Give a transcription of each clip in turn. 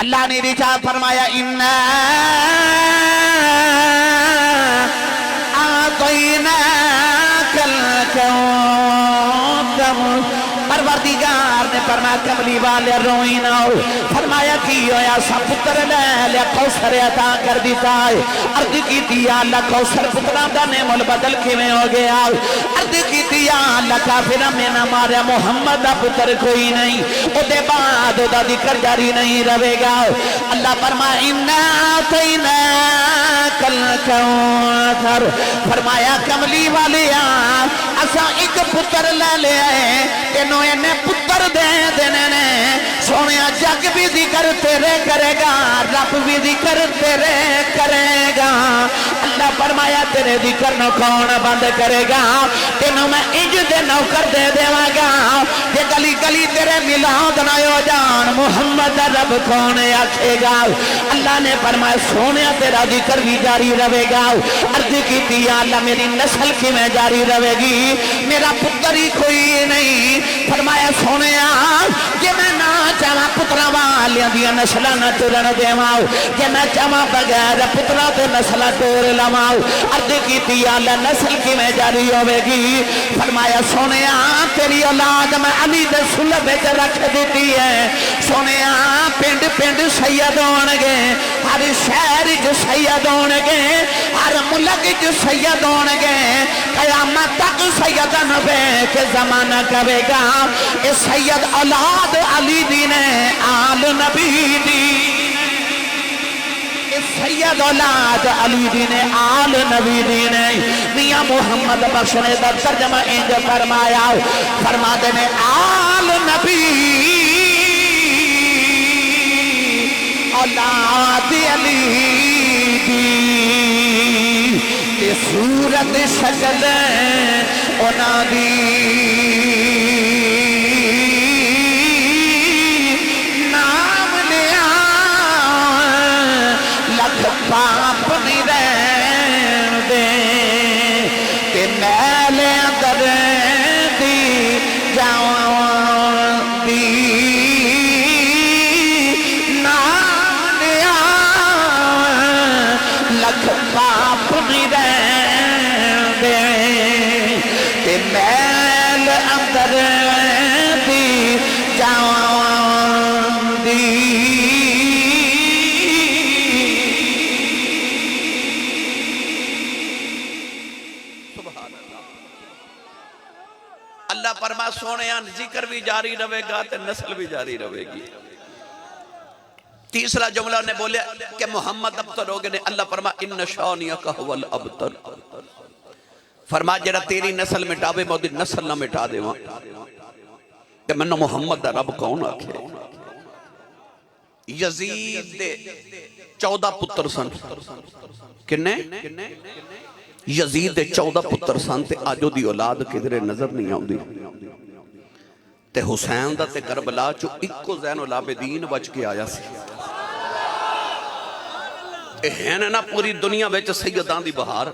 اللہ نے رشاد فرمایا اِنَّا أَعْطَيْنَاكَ الْكَوْثَرَ پروردگار نے فرمایا کملی والے روئی نہ ہو فرمایا کی ہویا سا پتر لے لیا کوثر عطا کر دیتا ہے عرض کی دیا اللہ کوثر پترہ دا نعم البدل کیویں ہو گیا عرض کی دیا اللہ کافرہ میں نہ ماریا محمد دا پتر کوئی نہیں او دے بعد او دا ذکر جاری نہیں رہے گا اللہ فرمایا اِنَّا أَعْطَيْنَاكَ الْكَوْثَرَ فرمایا کملی والے اسا ایک پتر لے لے آئے تینوں انہیں پتر دے دینے نے سونیا جگ بھی ذکر تیرے کرے گا رب بھی ذکر تیرے کرے گا اللہ فرمایا تیرے ذکر نو کون بند کرے گا تینوں میں انج دے نوکر دے دیواں گا یہ گلی گلی تیرے ملاد نہ ہو جان محمد رب کون آکھے گا اللہ نے فرمایا سونیا تیرا ذکر بھی جاری رہے گا عرض کی دیا اللہ میری نسل کی میں جاری رہے گی میرا پتر ہی کوئی نہیں فرمایا سونیا کہ میں نہ چاہاں پترہ والیاں دیا نسلہ نہ ٹورن دیواؤ کہ میں چاہاں بغیر پترہ تو نسلہ ٹور لواؤ عرض کی دیا اللہ نسل کی میں جاری ہوئے گی فرمایا سونیا تیری اولاد میں علی دے سلب وچ رکھ دیتی ہے سونیا پنڈ پنڈ سید ہونگے ہر شہر جو سید ہونگے ہر ملک جو سید ہونگے قیامت تک سیدن بے کے زمانہ کرے گا اے سید اولاد علی دینے آل نبی دی اے سید اولاد علی دینے آل نبی دینے میاں محمد بخش نے در ترجمہ انج فرمایا فرما دینے آل نبی اولاد علی دی تے صورت شکل اونا دی نام لیا لکھ پاپ نہیں رہن دے تے میل اندر دی جاؤں دی نام لیا لکھ پاپ نہیں رہن دے تے میل اندر دی جاؤں دی اللہ فرما سونیان ذکر بھی جاری رہے گا تے نسل بھی جاری رہے گی تیسرا جملہ نے بولے کہ محمد ابتر ہوگے نے اللہ فرما ان شانیک هو الابتر فرما جڑا تیری نسل مٹاوے میں نسل نہ مٹا دے وہاں کہ منو محمد دا رب کون آکھے یزید دے 14 پتر سن کنے یزید دے 14 پتر سن تے آجو دی اولاد کدھرے نظر نہیں آؤں دی تے حسین دا تے کربلا چو اکو زین العابدین بچ کے آیا سی اہین نا پوری دنیا بیچ سیدان دی بہار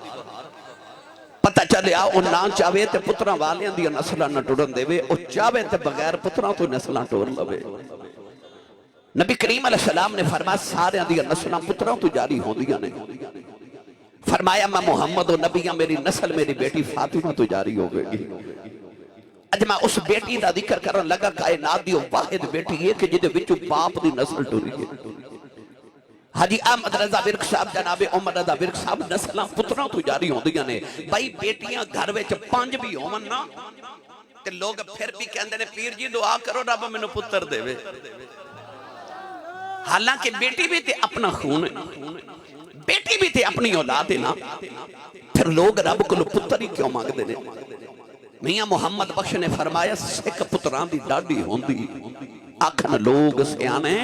پتہ چلے او نہ چاہوے تے پترہ والیاں دی نسلہ نہ ٹورن دے وے او چاہوے تے بغیر پترہ تو نسلہ ٹور لوے نبی کریم علیہ السلام نے فرمایا سارے دی نسلہ پترہ تو جاری ہوں دیا نہیں فرمایا میں محمد و نبیاں میری نسل میری بیٹی فاطمہ تو جاری ہو گئی اج میں اس بیٹی دا ذکر کرن لگا کائنات دی واحد بیٹی یہ کہ جدے وچوں باپ دی نسل ٹوری ہے حاجی احمد رضا ورک صاحب جناب عمر رضا ورک صاحب نسلاں پتراں تو جاری ہوندیاں نے بھائی بیٹیاں گھر وچ 5 بھی ہون نا تے لوگ پھر بھی کہندے نے پیر جی دعا کرو رب مینوں پتر دے وے حالانکہ بیٹی بھی تے اپنا خون ہے بیٹی بھی تے اپنی اولاد ہے نا پھر لوگ رب کو پتر ہی کیوں مانگ دے نے میاں محمد بخش نے فرمایا سکھ پتران دی ڈاڈی ہوندی آکھن لوگ سیانے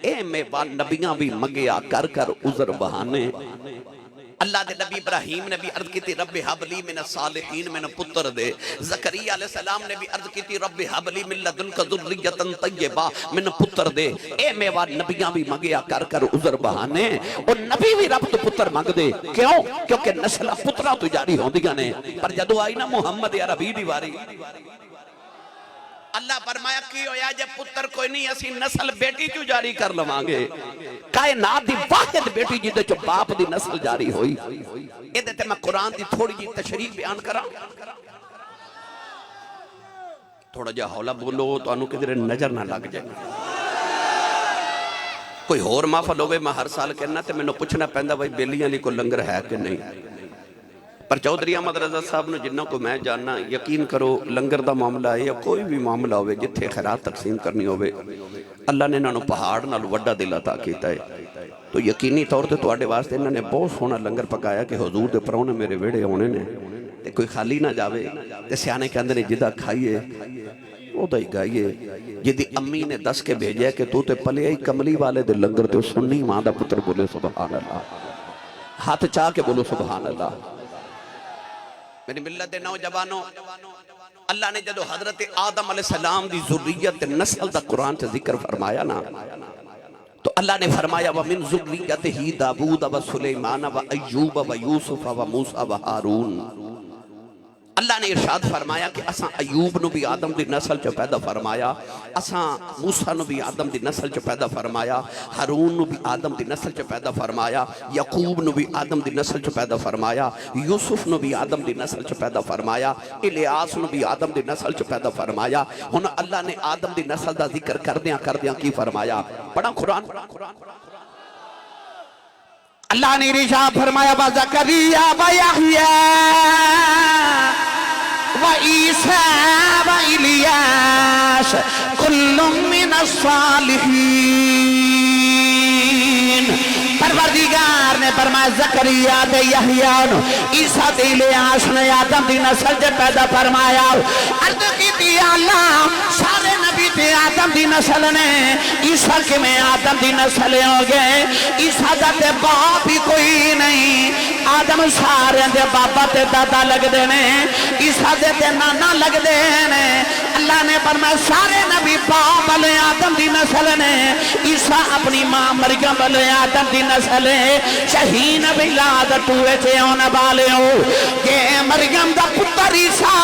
اے میوان نبیاں بھی مگیا کر کر عذر بہانے اللہ دے نبی ابراہیم نے بھی عرض کی تھی رب حبلی من الصالحین من پتر دے زکریہ علیہ السلام نے بھی عرض کی تھی رب حبلی من لدنک ذریۃ طیبہ من پتر دے اے میوان نبیاں بھی مگیا کر کر عذر بہانے اور نبی بھی رب تو پتر مانگ دے کیوں کیونکہ نسلہ پترہ تو جاری ہوندیاں نے پر جدو آئی نا محمد عربی دی واری اللہ فرمایا کی ہویا جے پتر کوئی نہیں اسی نسل بیٹی چو جاری کر لوانگے کائنات دی واحد بیٹی جی دے چو باپ دی نسل جاری ہوئی اے دیتے میں قرآن دی تھوڑی جی تشریح بیان کرا تھوڑا جا حولا بولو تو انو کدھر نظر نہ لگ جائے کوئی اور محفل ہوئے میں ہر سال کہنا تے میں نے پوچھنا پہندا بھائی بیلیاں لی کو لنگر ہے کہ نہیں پر چودھری احمد رضا صاحب نے جنہوں کو میں جاننا یقین کرو لنگر دا معاملہ ہے یا کوئی بھی معاملہ ہوئے جتھے خیرات تقسیم کرنی ہوئے اللہ نے انہوں پہاڑ نال وڈا دل عطا کیتا ہے تو یقینی طور تے تواڈے واسطے انہوں نے بہت سونا لنگر پکایا کہ حضور دے پرونے میرے ویڑے ہونے نے تے کوئی خالی نہ جاوے تے سیانے کے اندر جدہ کھائیے وہ دا ہی گائیے جدی امی نے دس کے بھیجے کہ تو تے پلے آئی کملی والے دے لنگر تے سننی ماں دا پتر بولے سبحان اللہ ہاتھ چاہ کے بولو سبحان اللہ میری ملت دے نوجوانوں اللہ نے جدو حضرت آدم علیہ السلام دی ذریت نسل دا قرآن سے ذکر فرمایا نا تو اللہ نے فرمایا وَمِن ذُرِّيَّتِهِ دَاوُودَ وَسُلَيْمَانَ وَأَيُّوبَ وَيُوسُفَ وَمُوسَى وَهَارُونَ اللہ نے ارشاد فرمایا کہ اساں ایوب نو بھی آدم دی نسل چو پیدا فرمایا اساں موسیٰ نو بھی آدم دی نسل چو پیدا فرمایا ہارون نو بھی آدم دی نسل چو پیدا فرمایا یعقوب نو بھی آدم دی نسل چو پیدا فرمایا یوسف نو بھی آدم دی نسل چو پیدا فرمایا الیاس نو بھی آدم دی نسل چو پیدا فرمایا ہن اللہ نے آدم دی نسل دا ذکر کردیاں کی فرمایا پڑھا قرآن اللہ نے ارشاد فرمایا وَزَكَرِيَّا وَيَحْيَا وَعِيسَىٰ وَإِلْيَاسَ كُلٌّ مِّنَ الصَّالِحِينَ پروردگار نے فرمایا زکریا تے یحییٰ نو عیسیٰ تے الیاس نے آدم دی نسل سے پیدا فرمایا عرض کی تھی اللہ سارے نبی تے آدم دی نسل نے عیسیٰ کے میں آدم دی نسل ہو گئے عیسیٰ دا تے باپ ہی کوئی نہیں آدم سارے دے باپا تے دادا لگ دینے عیسیٰ دے تے نانا لگ دینے اللہ نے فرمایا سارے نبی باپ علیہ آدم دی نسل نے عیسیٰ اپنی ماں مریم علیہ آدم دی نسل ہے شہین بلادت ہوئے تھے ان والے ہو کہ مریم دا پتر عیسیٰ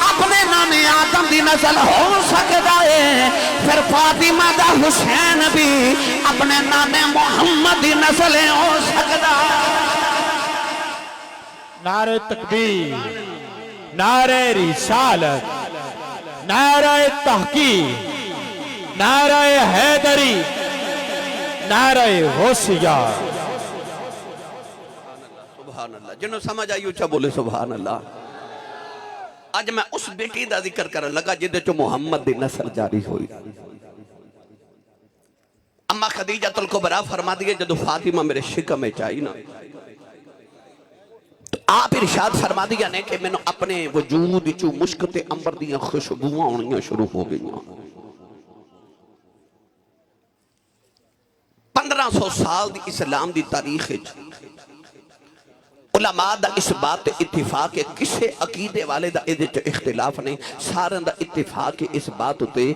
اپنے نانے آدم دی نسل ہو سکتا ہے پھر فاطمہ دا حسین بھی اپنے نانے محمد دی نسل ہو سکتا ہے نعرہ تکبیر نعرہ رسالت نعرہ تحقیق نعرہ حیدری نعرہ غوثیہ سبحان اللہ جنہوں سمجھ آئی اچھا بولے سبحان اللہ آج میں اس بیٹی دا ذکر کرنے لگا جدے چو محمد دی نسل جاری ہوئی اما خدیجہ الکبریٰ فرما دیئے جدو فاطمہ میرے شکم میں چاہی نا تو آپ ارشاد فرما دیا نے کہ میں نے اپنے وجود چو مشکت امبر دیا خوشبوئیں ہونیاں شروع ہو گئی 1500 سال دی اسلام دی تاریخ علماء دا اس بات اتفاق ہے کسے عقیدے والے دا ادھے چو اختلاف نہیں سارے دا اتفاق ہے اس بات ہوتے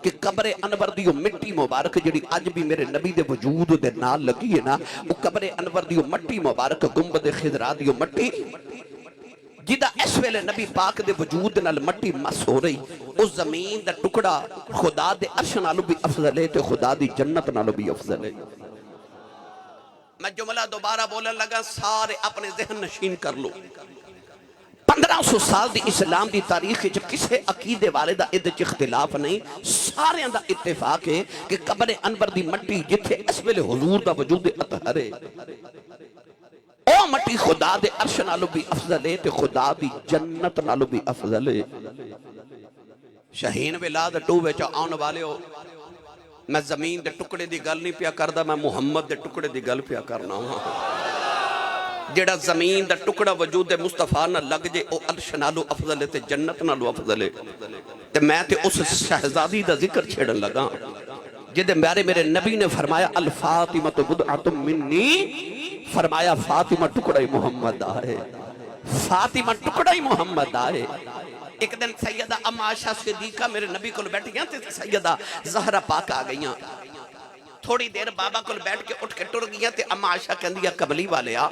کہ قبر انور دیو مٹی مبارک جڑی آج بھی میرے نبی دے وجود دے نال لگی ہے نا وہ قبر انور دیو مٹی مبارک گنبد خضرا دیو مٹی جدہ اس ویلے نبی پاک دے وجود نال مٹی مس ہو رہی اس زمین دا ٹکڑا خدا دے عرش نالو بھی افضل ہے تو خدا دی جنت نالو بھی افضل ہے میں جملہ دوبارہ بولن لگا سارے اپنے ذہن نشین کر لو 1500 سال دی اسلام دی تاریخ جو کسے عقیدے والے دا ادھے اختلاف نہیں سارے دا اتفاق ہے کہ قبر انور دی مٹی جتھے اس ویلے حضور دا وجود اطہر ہے او مٹی خدا دے عرش نالو بھی افضل ہے تے خدا دی جنت نالو بھی افضل ہے شہین ولاد ٹوبے چا آن والے ہو میں زمین دے ٹکڑے دی گل نہیں پیا کردہ میں محمد دے ٹکڑے دی گل پیا کرنا ہوں جیڑا زمین دا ٹکڑا وجود مصطفیٰ نہ لگ جے او عرش نالو افضل ہے تے جنت نالو افضل ہے تے میں تے اس شہزادی دا ذکر چھیڑن لگا جدے میرے نبی نے فرمایا الفاطمہ بدعۃ منی فرمایا فاطمہ ٹکڑا ہی محمد آئے فاطمہ ٹکڑا ہی محمد آئے ایک دن سیدہ اما عائشہ صدیقہ میرے نبی کو بیٹھ گیا تھے سیدہ زہرہ پاک آ گئیاں تھوڑی دیر بابا کول بیٹھ کے اٹھ کے ٹر گیا تے اما عائشہ کہندی کملی والیا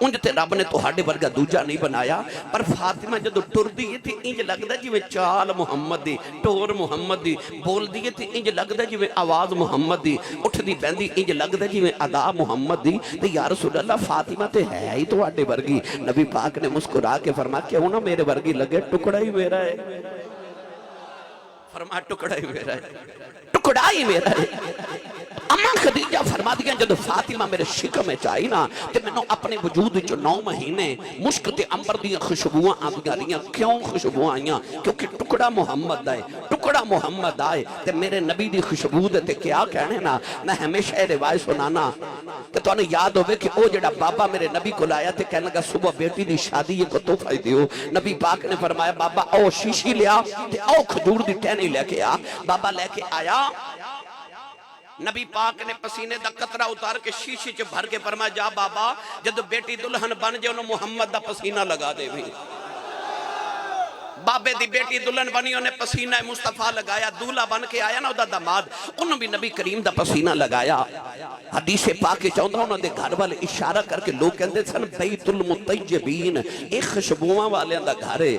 انج تے رب نے تہاڈے ورگا دوجا نہیں بنایا پر فاطمہ جدو ٹردی ہے تے انج لگدا جویں چال محمد دی ٹور محمد دی بولدی ہے تے انج لگدا جویں آواز محمد دی اٹھدی بیندی انج لگدا جویں ادا محمد دی تے یا رسول اللہ فاطمہ تے ہے ہی تہاڈے ورگی نبی پاک نے مسکرا کے فرمایا کیوں نہ میرے ورگی لگے ٹکڑا ہی میرا ہے فرمایا ٹکڑا ہی میرا ہے ٹکڑا ہی میرا ہے اما خدیجہ فرما دیا جب فاطمہ میرے شکم میں چاہی نا تے میں اپنے وجود جو 9 مہینے مشک تے امبر دیا خوشبوئیں آدھگا رہی ہیں کیوں خوشبوئیں آئیاں کیونکہ ٹکڑا محمد آئے ٹکڑا محمد آئے تے میرے نبی دی خوشبو دے تے کیا کہنے نا میں ہمیشہ یہ روایت سنانا تے تو انہیں یاد ہوئے کہ او جڑا بابا میرے نبی کو لایا تے کہنے لگا صبح بیٹی دی شادی یہ کو تحفہ دیو نبی پاک نے فرمایا بابا او شیشی لیا تے او کھجور دی ٹہنی لے کے آ بابا لے کے آیا نبی پاک نے پسینے دا قطرہ اتار کے شیشی چ بھر کے فرمایا جا بابا جد بیٹی دلہن بن جے انہوں محمد دا پسینہ لگا دے بھی بابے دی بیٹی دلہن بنی انہیں پسینہ مصطفیٰ لگایا دولہ بن کے آیا نا دا داماد انہوں بھی نبی کریم دا پسینہ لگایا حدیث پاک چاہتا انہوں نے گھر والے اشارہ کر کے لوگ کہندے سن بیت المطیبین ایک خوشبوواں والے دا گھر ہے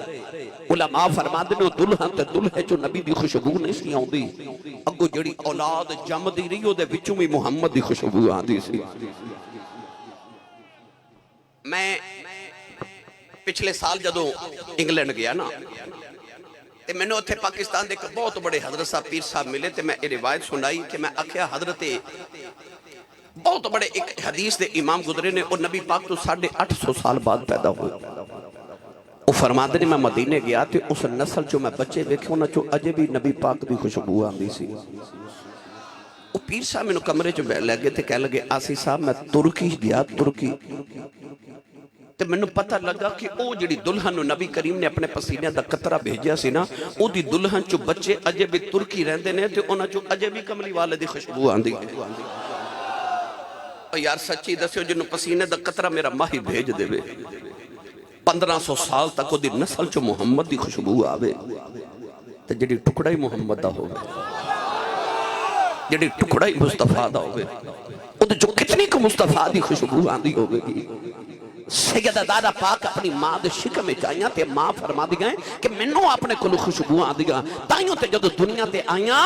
علماء فرما دے دلہن تے دلہے جو نبی دی خوشبو نہیں سی آؤندی اگو جڑی اولاد جم دی رہی ہو دے وچوں بھی محمد دی خوشبو آندی سی میں پچھلے سال جدو انگلینڈ گیا نا تے میں نے اتھے پاکستان دے بہت بڑے حضرت صاحب پیر صاحب ملے تے میں یہ روایت سنائی کہ میں آکھیا حضرت بہت بڑے ایک حدیث دے امام گزرے نے اور نبی پاک تو 850 سال بعد پیدا ہوئے وہ فرماتے نے میں مدینے گیا تے اس نسل جو میں بچے ویکھے انہاں چو اجے بھی نبی پاک دی خوشبو آندی سی وہ پیر صاحب میں کمرے چ بیٹھ لگے تے کہہ لگے آسی صاحب میں ترکی گیا ترکی تے میں نے پتہ لگا کہ او جڑی دلہن نبی کریم نے اپنے پسینے دا قطرہ بھیجیا سی نا او دی دلہن چو بچے اجے بھی ترکی رہندے نے تے انہاں چو اجے بھی کملی والے دی خوشبو آندی اور یار سچی دسیو جنوں پسینے دا قطرہ میرا ماہی بھیج دے وے 1500 سال تک وہ دی نسل چو محمد دی خوشبو آوے تے جڑی ٹکڑا ہی محمد دا ہوگا جڑی ٹکڑا ہی مصطفیٰ دا ہوگا وہ جو کتنی کو مصطفیٰ دی خوشبو آندی ہوگی سیدہ دادا پاک اپنی ماں دے شکم میں چاہیاں تے ماں فرما دی گئے کہ منوں اپنے کلو خوشبو آندی گا تائیوں تے جدو دنیا تے آئیاں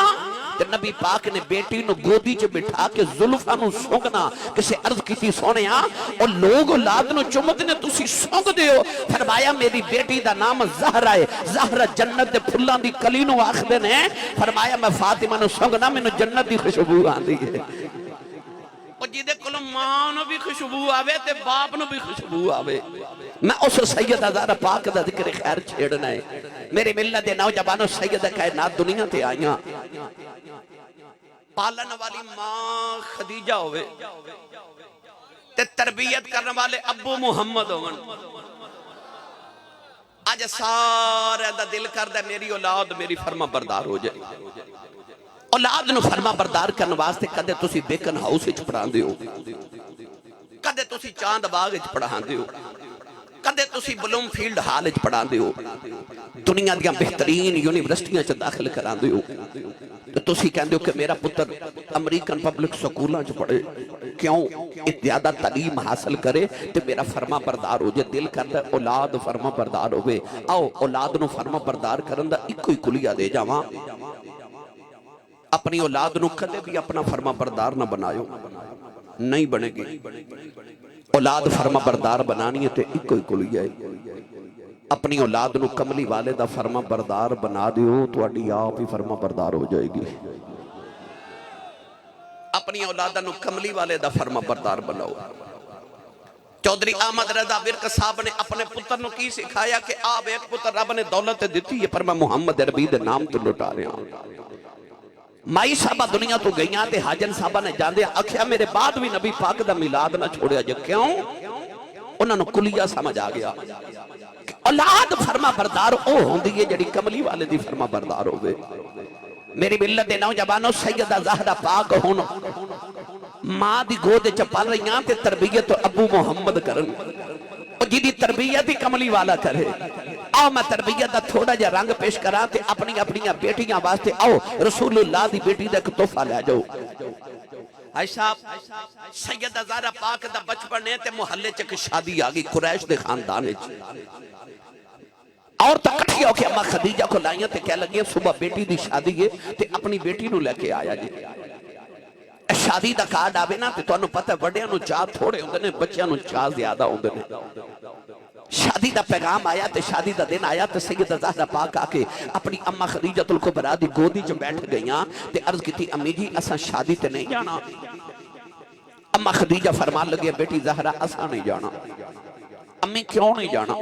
تے نبی پاک نے بیٹی نو گودی چے بٹھا کے زلفہ نو سونگنا کسے عرض کی تھی سونے اور لوگ اولاد نو چمد نے تسی سونگ دے ہو فرمایا میری بیٹی دا نام زہرہ ہے زہرہ جنت دے پھلان دی کلی نو آخ دے نے فرمایا میں فاطمہ نو سونگنا میں نو جنت دی خوشبو آندی ہے اور جیدے کلو ماں نو بھی خوشبو آوے تے باپ نو بھی خوشبو آوے میں اس سیدہ زہرہ پاک دا ذکر خیر چھیڑنا ہے میرے ملت دے نوجوانوں سیدہ کائنات دنیا تے آئیاں پالن والی ماں خدیجہ ہوئے تے تربیت کرنے والے ابو محمد ہوئے آج سارے دا دل کر دے میری اولاد میری فرما بردار ہو جائے اولاد نو فرما بردار کرنے واسطے کدے تسی بیکن ہاؤس اچ پڑھان دے ہو کدے تسی چاند باغ اچ پڑھان دے ہو کدے تسی بلوم فیلڈ ہال اچ پڑھان دے ہو دنیا دیاں بہترین یونیورسٹیاں چ داخل کران دے ہو تو تسی کہندے ہو کہ میرا پتر امریکن پبلک سکولاں چ پڑھے کیوں زیادہ تعلیم حاصل کرے تے میرا فرما بردار ہو جائے دل کردا اولاد فرما بردار ہوئے آؤ اولاد نو فرما بردار کرن دا اکو ہی کلیہ دے جاواں اپنی اولاد نو کدے بھی اپنا فرما بردار نہ بنایو نہیں بنے گی اولاد فرما بردار بنانی ہے تے ایک کوئی کلیہ ہے اپنی اولاد نو کملی والے دا فرما بردار بنا دیو تو اڈی آپ ہی فرما بردار ہو جائے گی اپنی اولاد نو کملی والے دا فرما بردار بناؤ چودھری احمد رضا ورک صاحب نے اپنے پتر نو کی سکھایا کہ آپ ایک پتر رب نے دولت دیتی ہے پر میں محمد عربی دے نام تو لٹا رہا ہوں مائی صاحبہ دنیا تو گئیاں تے حاجن صاحبہ نے جان دیا اکھیا میرے بعد بھی نبی پاک دا میلاد نہ چھوڑیا جا کیوں انہوں نے کلیہ سمجھ آگیا اولاد فرما بردار او ہوندی ہے جڑی کملی والے دی فرما بردار ہوئے میری ملت دے نوجوانوں سیدہ زہرہ پاک ہون ماں دی گود چپال رہیاں تے تربیت ابو محمد کرن اور جی تربیت ہی کملی والا کرے آؤ میں تربیت دا تھوڑا جا رنگ پیش کرا تے اپنی بیٹیاں واسطے آؤ رسول اللہ دی بیٹی دا ایک تحفہ لے جاؤ عائشہ سیدہ زہرا پاک دا بچپن ہے تے محلے چ شادی آ گئی قریش دے خاندان وچ اور تکٹھی ہو کے اما خدیجہ کو لائیاں تے کہہ لگی صبح بیٹی دی شادی ہے تے اپنی بیٹی نو لے کے آیا جی شادی دا کارڈ آوے نا تے تانوں پتہ ہے وڈیاں نو چاہ تھوڑے ہوندے نے بچیاں نو چاہ زیادہ ہوندے نے شادی دا پیغام آیا تے شادی دا دن آیا تے سیدہ زہرا پاک آ کے اپنی اما خدیجہ الکبریٰ دی گودی چ بیٹھ گئیاں تے عرض کیتی امی جی اساں شادی تے نہیں جانا اما خدیجہ فرمان لگے بیٹی زہرا اساں نہیں جانا امی کیوں نہیں جانا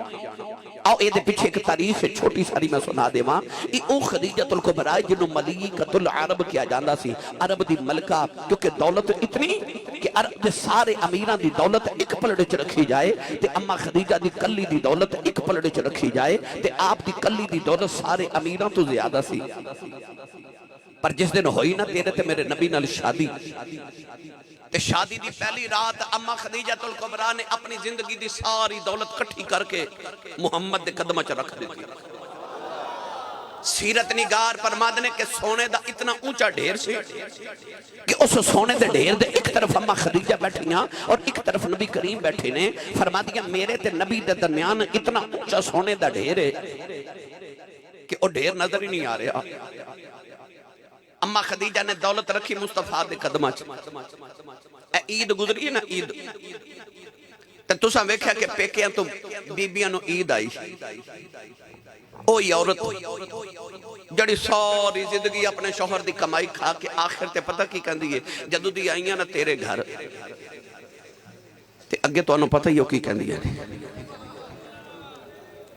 آؤ اے دے پیچھے ایک تاریخ چھوٹی ساری میں سنا دے ماں او خدیجہ الکبریٰ جنہوں ملیکۃ العرب کیا جاندہ سی عرب دی ملکہ کیونکہ دولت اتنی کہ عرب دے سارے امیران دی دولت ایک پلڑے چ رکھی جائے تے اما خدیجہ دی کلی دی دولت ایک پلڑے چ رکھی جائے تے آپ دی کلی دی دولت سارے امیران تو زیادہ سی پر جس دن ہوئی نا تیرے تے میرے نبی نال شادی تے شادی دی پہلی رات اما خدیجہ الکبریٰ نے اپنی زندگی دی ساری دولت کٹھی کر کے محمد دے قدمہ چ رکھ دیتی سیرت نگار فرماتے ہیں کہ سونے دا اتنا اونچا ڈھیر سے کہ اس سونے دے ڈھیر دے ایک طرف اما خدیجہ بیٹھیاں اور ایک طرف نبی کریم بیٹھے نے فرما دیا میرے تے نبی دے درمیان اتنا اونچا سونے دا ڈھیر ہے کہ وہ ڈھیر نظر ہی نہیں آ رہا اما خدیجہ نے دولت رکھی مصطفیٰ دے قدمہ اے عید گزری ہے نا عید تے تساں ویکھیا کہ پیکیاں تو بیبیاں نو عید آئی او عورت جڑی ساری زندگی اپنے شوہر دی کمائی کھا کے آخر تے پتہ کی کہندی ہے جدوں دی آئیاں نا تیرے گھر تے اگے تو انہوں پتہ ہی ہو کی کہندی ہے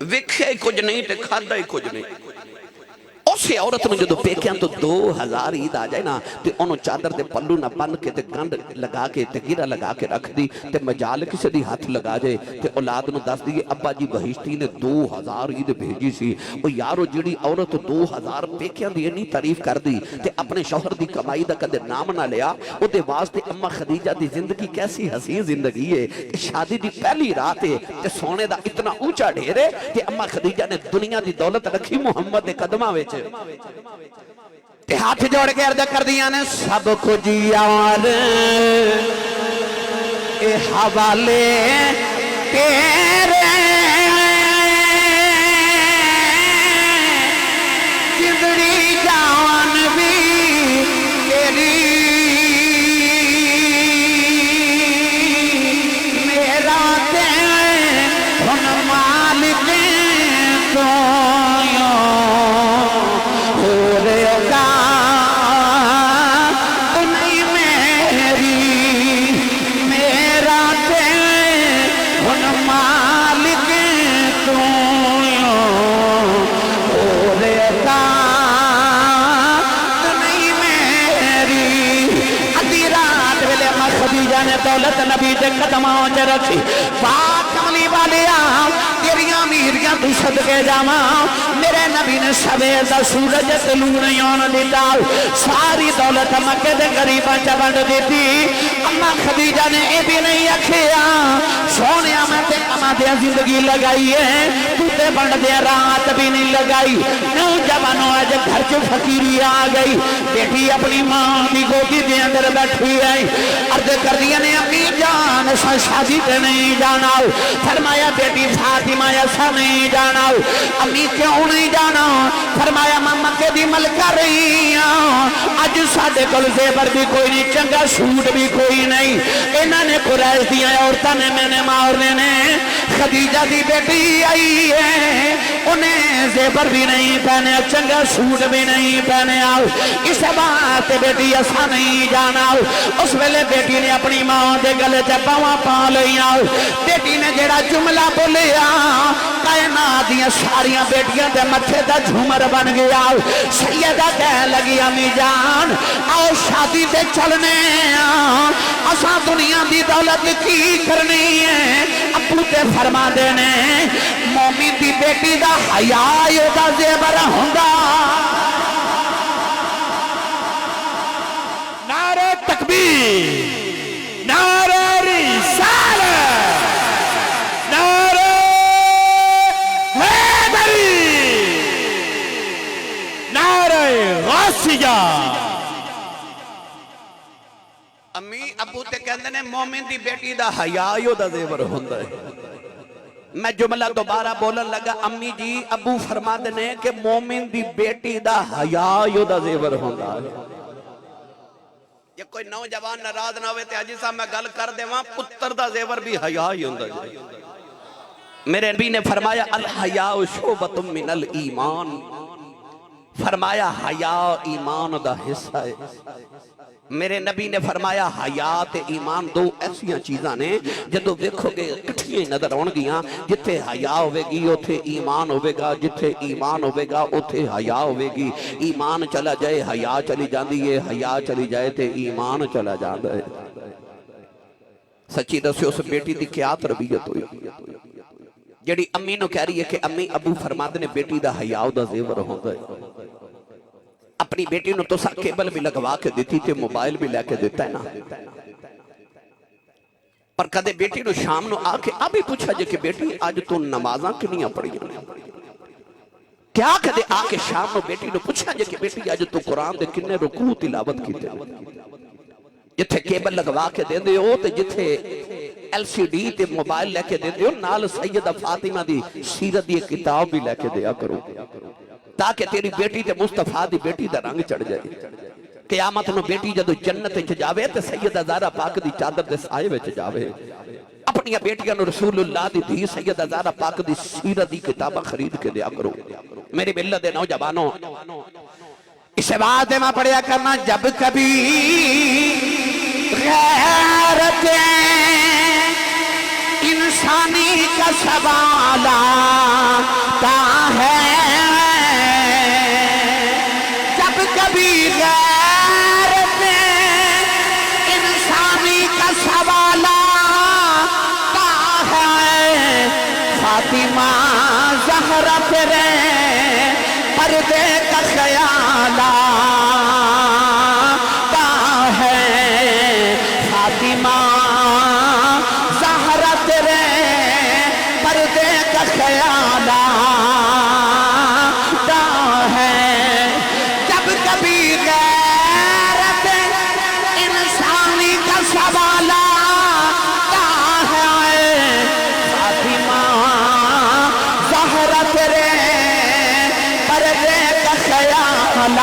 ویکھیا ہی کچھ نہیں تے کھادا ہی کچھ نہیں اسی عورت نے جدو پیکیاں تو 2000 عید آ جائے نا تے انہوں چادر دے پلو نہ بن کے تے گنڈ لگا کے تے گرہ لگا کے رکھ دی تے مجال کسی دی ہاتھ لگا جائے تے اولاد نو دس دیئے ابا جی بہشتی نے 2000 عید بھیجی سی وہ یارو جڑی عورت 2000 پیکیاں دی نہیں تعریف کر دی تے اپنے شوہر دی کمائی دا کدے نام نہ لیا او دے واسطے اما خدیجہ دی زندگی کیسی حسین زندگی ہے کہ شادی دی پہلی رات ہے تے سونے دا اتنا اونچا ڈھیر ہے کہ اما خدیجہ نے دنیا دی دولت رکھی محمد دے قدمہ ویچے تے ہاتھ جوڑ کے عرض کر دیا نے سب کچھ یار اے حوالے تیرے جدری جان بھی تیری میرا تے ہن مالک تو دولت نبی دے قدموں چ رکھی پاک کملی والیا تیریاں میریاں تو صدقے جاواں میرے نبی نے سویر دا سورج طلوع نہیں ہونے دیتا ساری دولت مکے دے غریباں چ ونڈ دیتی اما خدیجہ نے اے بھی نہیں آکھیا سونیا میں تے اما دے زندگی لگائی ہے تو تے ونڈ دے رات بھی نہیں لگائی نوجوانوں اج گھر چ فقیری آ گئی بیٹی اپنی ماں دی گودی دے اندر بیٹھی ہے عرض کر دیا نے امی جان سا شادی تے نہیں جانا فرمایا بیٹی فاطمہ ایسا نہیں جانا امی کیوں نہیں جانا فرمایا ماما کے دی ملکہ رہی اج ساڈے کول زیور بھی کوئی نہیں چنگا سوٹ بھی کوئی نہیں انہاں نے قریش دیاں عورتاں نے میں نے مارنے نے خدیجہ دی بیٹی آئی ہے انہیں زیور بھی نہیں پہنے چنگا سوٹ بھی نہیں پہنے اس بات بیٹی ایسا نہیں جانا اس ویلے بیٹی نے اپنی ماں دے گلے تے پاواں پا لئیاں بیٹی نے جڑا جملہ بولیا کائنات دیاں ساریاں بیٹیاں دے متھے دا جھومر بن گیا سیدہ کہہ لگی امی جان آؤ شادی تے چلنے اساں دنیا دی دولت کی کرنی ہے ابو تے فرما دینے مومن دی بیٹی دا حیا دا زیور ہوندا نعرہ تکبیر نعرہ رسالت نعرہ حیدری نعرہ غوثیہ امی ابو تے کہندے نے مومن دی بیٹی دا حیا ہی دا زیور ہوندا ہے میں جملہ دوبارہ بولن لگا امی جی ابو فرما دینے کہ مومن دی بیٹی دا حیا ہی دا زیور ہوندا ہے یہ کوئی نوجوان ناراض نہ ہوئے تے حاجی صاحب میں گل کر دے وہاں پتر دا زیور بھی حیا ہی ہوندا ہے میرے نبی نے فرمایا الحیاء شعبۃ من الایمان فرمایا حیا ایمان دا حصہ ہے میرے نبی نے فرمایا حیات ایمان دو ایسیاں چیزاں نے جدو دیکھو گے کٹھیاں نظر آن گیاں جتھے حیا ہوئے گی اتھے ایمان ہوئے گا جتھے ایمان ہوئے گا اتھے حیا ہوئے گی ایمان چلا جائے حیا چلی جاندی ہے حیا چلی جائے تے ایمان چلا جاندہ ہے سچی دسے اس بیٹی دی کیا تربیت ہوئی جڑی امی نو کہہ رہی ہے کہ امی ابو فرماد نے بیٹی دا حیا دا زیور ہوتا ہے اپنی بیٹی نو تو سا کیبل بھی لگوا کے دیتی تھے موبائل بھی لے کے دیتا ہے نا پر کدے بیٹی نو شام نو آکے ابھی پوچھا جے کہ بیٹی آج تو نمازاں کنیاں پڑھی ہیں کیا کدے آکے شام نو بیٹی نو پوچھا جے کہ بیٹی آج تو قرآن دے کنے رکوع تلاوت کی تے جتھے کیبل لگوا کے دے دے ہو تے جتھے ایل سی ڈی تے موبائل لے کے دے دے ہو نال سیدہ فاطمہ دی سیرت دی کتاب بھی لے کے دیا کرو تاکہ تیری بیٹی تے مصطفیٰ دی بیٹی دا رنگ چڑھ جائے قیامت نو بیٹی جدو جنت وچ جاوے تے سیدہ زہرا پاک دی چادر دے سائے وچ جاوے اپنی بیٹیاں نو رسول اللہ دی دھی سیدہ زہرا پاک دی سیرت دی کتابہ خرید کے دیا کرو میرے ملت دے نوجوانوں اسے بات میں پڑھیا کرنا جب کبھی غیرت انسانی کا سوال آتا ہے جب کبھی غیرت انسانی کا سوال آتا ہے فاطمہ زہرا تیرے پردے کا خیال آتا ہے فاطمہ زہرا تیرے پردے کا خیال آتا ہے جب کبھی غیرت انسانی کا سوال آتا ہے فاطمہ زہرا تیرے پردے کا خیال